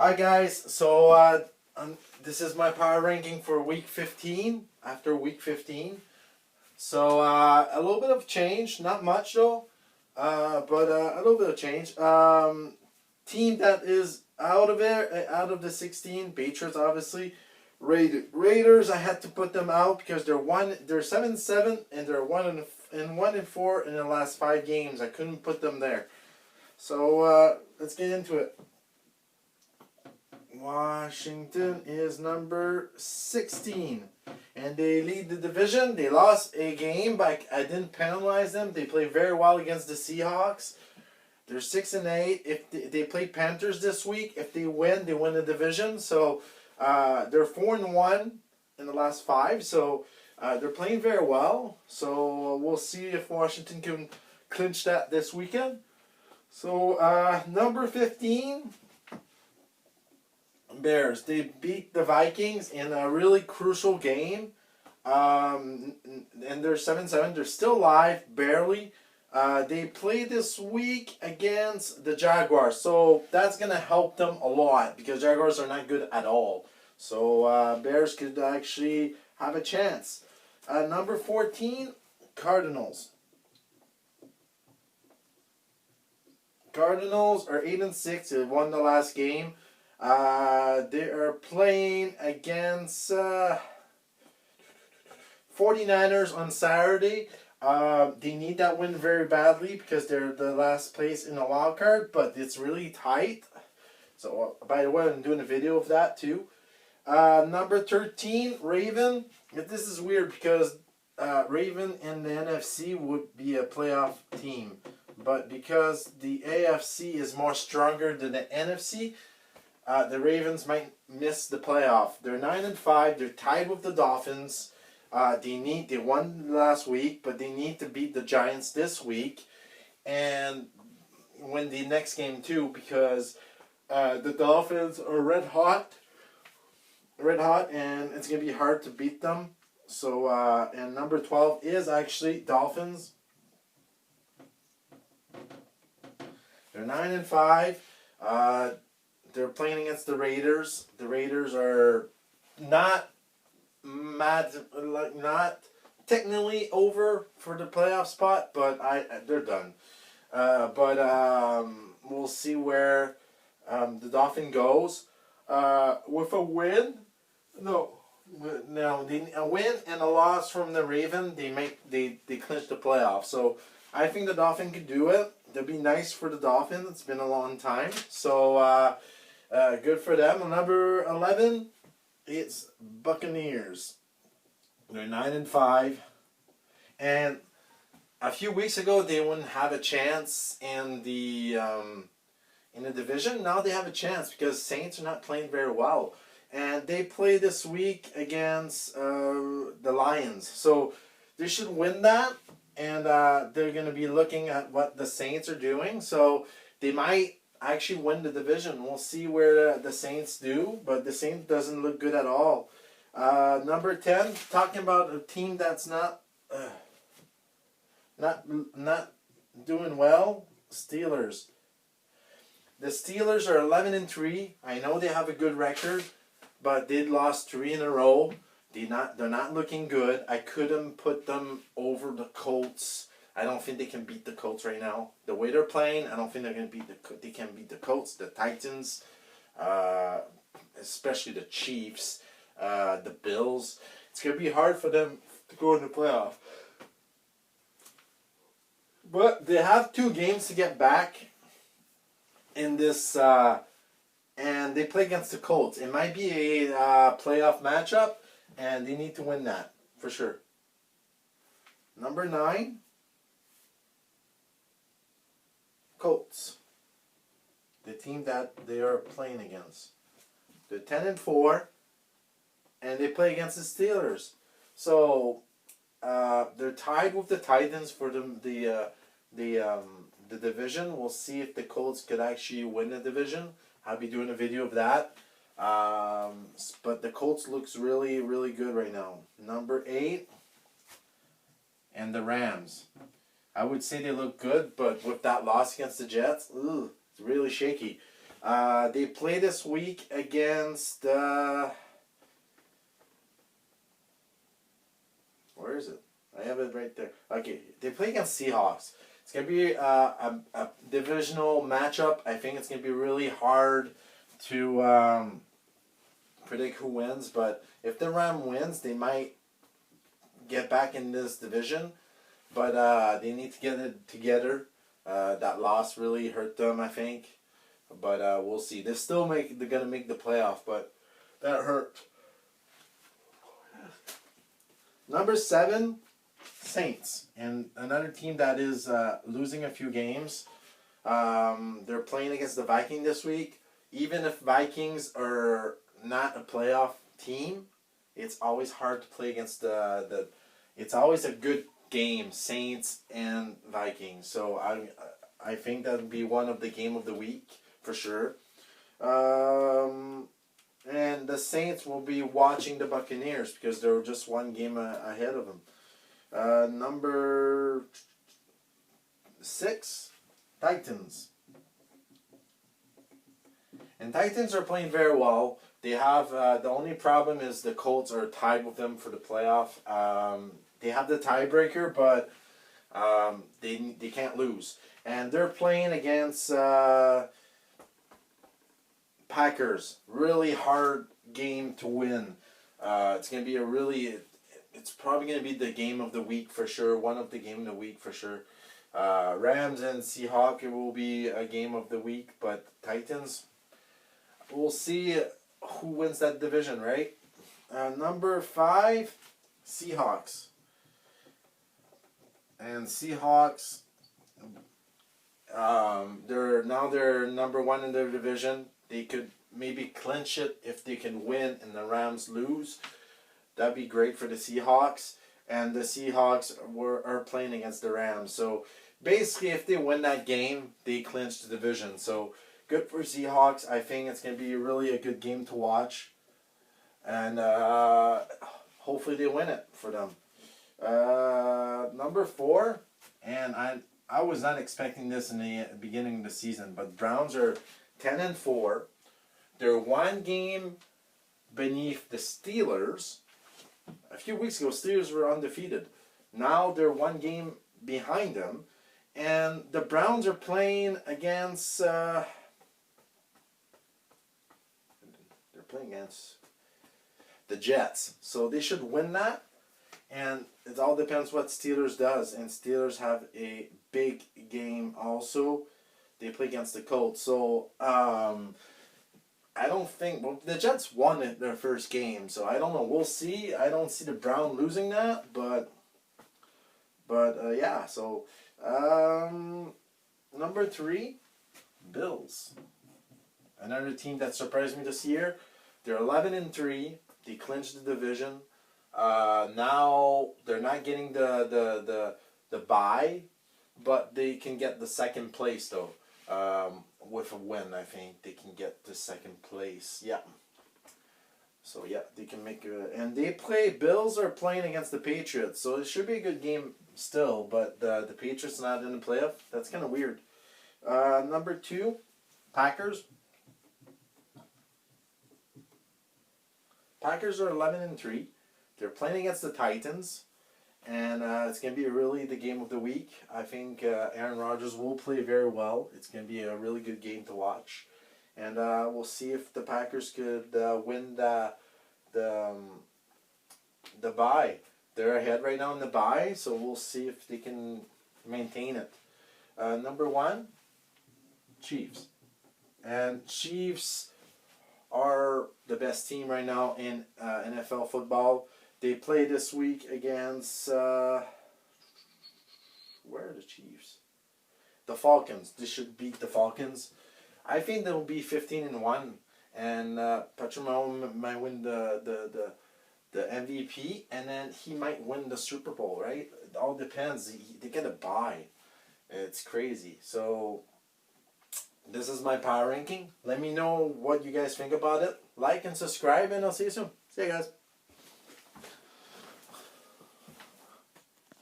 Hi guys, this is my power ranking for week 15, after week 15. A little bit of change, not much though, but a little bit of change. Team that is out of the 16, Patriots obviously. Raiders, I had to put them out because they're 7-7 and they're 1-4 in the last 5 games. I couldn't put them there. Let's get into it. Washington is number 16, and they lead the division. They lost a game, but I didn't penalize them. They played very well against the Seahawks. They're 6-8. If they play Panthers this week, if they win the division. They're 4-1 in the last 5. They're playing very well. We'll see if Washington can clinch that this weekend. Number 15. Bears. They beat the Vikings in a really crucial game. And they're 7-7. They're still alive, barely. They play this week against the Jaguars. So that's going to help them a lot because Jaguars are not good at all. Bears could actually have a chance. Number 14, Cardinals. Cardinals are 8-6. They won the last game. They are playing against 49ers on Saturday. They need that win very badly because they're the last place in the wild card, but it's really tight. By the way, I'm doing a video of that too. Number 13, Raven. This is weird because Raven in the NFC would be a playoff team, but because the AFC is more stronger than the NFC, the Ravens might miss the playoff. They're 9-5. They're tied with the Dolphins. They won last week, but they need to beat the Giants this week and win the next game too because the Dolphins are red hot, and it's gonna be hard to beat them. And number 12 is actually Dolphins. They're 9-5. They're playing against the Raiders. The Raiders are not technically over for the playoff spot, but they're done. We'll see where the Dolphin goes. With a win, a win and a loss from the Raven, they clinch the playoff. So I think the Dolphin could do it. That'd be nice for the Dolphins. It's been a long time. Good for them. Number 11, it's Buccaneers. They're 9-5, and a few weeks ago they wouldn't have a chance in the division. Now they have a chance because Saints are not playing very well, and they play this week against the Lions. So they should win that, and they're going to be looking at what the Saints are doing. So they might actually win the division. We'll see where the Saints do, but the Saints doesn't look good at all. Number 10, talking about a team that's not doing well, Steelers. The Steelers are 11-3. I know they have a good record, but they lost 3 in a row. They're not looking good. I couldn't put them over the Colts. I don't think they can beat the Colts right now. The way they're playing, I don't think they can beat the Colts, the Titans, especially the Chiefs, the Bills. It's going to be hard for them to go in the playoff. But they have 2 games to get back in this, and they play against the Colts. It might be a playoff matchup, and they need to win that for sure. Number 9. Colts, the team that they are playing against. They're 10-4, and they play against the Steelers. So they're tied with the Titans for the division. We'll see if the Colts could actually win the division. I'll be doing a video of that. But the Colts looks really, really good right now. Number 8, and the Rams. I would say they look good, but with that loss against the Jets, it's really shaky. They play this week against where is it? I have it right there. Okay, they play against Seahawks. It's gonna be a divisional matchup. I think it's gonna be really hard to predict who wins, but if the Ram wins, they might get back in this division. But they need to get it together. That loss really hurt them, I think. But we'll see. They're gonna make the playoff, but that hurt. Number 7, Saints, and another team that is losing a few games. They're playing against the Vikings this week. Even if Vikings are not a playoff team, it's always hard to play against the. It's always a good game, Saints and Vikings. So I think that would be one of the game of the week for sure. And the Saints will be watching the Buccaneers because they're just one game ahead of them. Number 6, Titans. And Titans are playing very well. They have the only problem is the Colts are tied with them for the playoff. They have the tiebreaker, but they can't lose. And they're playing against Packers. Really hard game to win. It's going to be it's probably going to be the game of the week for sure. One of the game of the week for sure. Rams and Seahawks will be a game of the week, but Titans, we'll see who wins that division, right? Number 5, Seahawks. And Seahawks, they're number 1 in their division. They could maybe clinch it if they can win and the Rams lose. That'd be great for the Seahawks. And the Seahawks are playing against the Rams. So basically, if they win that game, they clinch the division. So good for Seahawks. I think it's going to be really a good game to watch. And hopefully they win it for them. Number 4, and I was not expecting this in the beginning of the season, but Browns are 10-4. They're one game beneath the Steelers. A few weeks ago, Steelers were undefeated. Now they're one game behind them. And the Browns are playing against... they're playing against the Jets. So they should win that. And it all depends what Steelers does. And Steelers have a big game also. They play against the Colts. So, I don't think... Well, the Jets won their first game. So, I don't know. We'll see. I don't see the Browns losing that. But yeah. So, number 3, Bills. Another team that surprised me this year. They're 11-3. They clinched the division. Now they're not getting the bye, but they can get the second place though. With a win, I think they can get the second place. Yeah. So yeah, they can make and Bills are playing against the Patriots, so it should be a good game still. But the Patriots not in the playoff. That's kind of weird. Number 2, Packers. Packers are 11-3. They're playing against the Titans, and it's going to be really the game of the week. I think Aaron Rodgers will play very well. It's going to be a really good game to watch, and we'll see if the Packers could win the bye. They're ahead right now in the bye, so we'll see if they can maintain it. Number 1, Chiefs, and Chiefs are the best team right now in NFL football. They play this week against where are the Chiefs? The Falcons. They should beat the Falcons. I think they'll be 15-1, and Patrick Mahomes might win the MVP, and then he might win the Super Bowl. Right? It all depends. They get a bye. It's crazy. So this is my power ranking. Let me know what you guys think about it. Like and subscribe, and I'll see you soon. See you guys.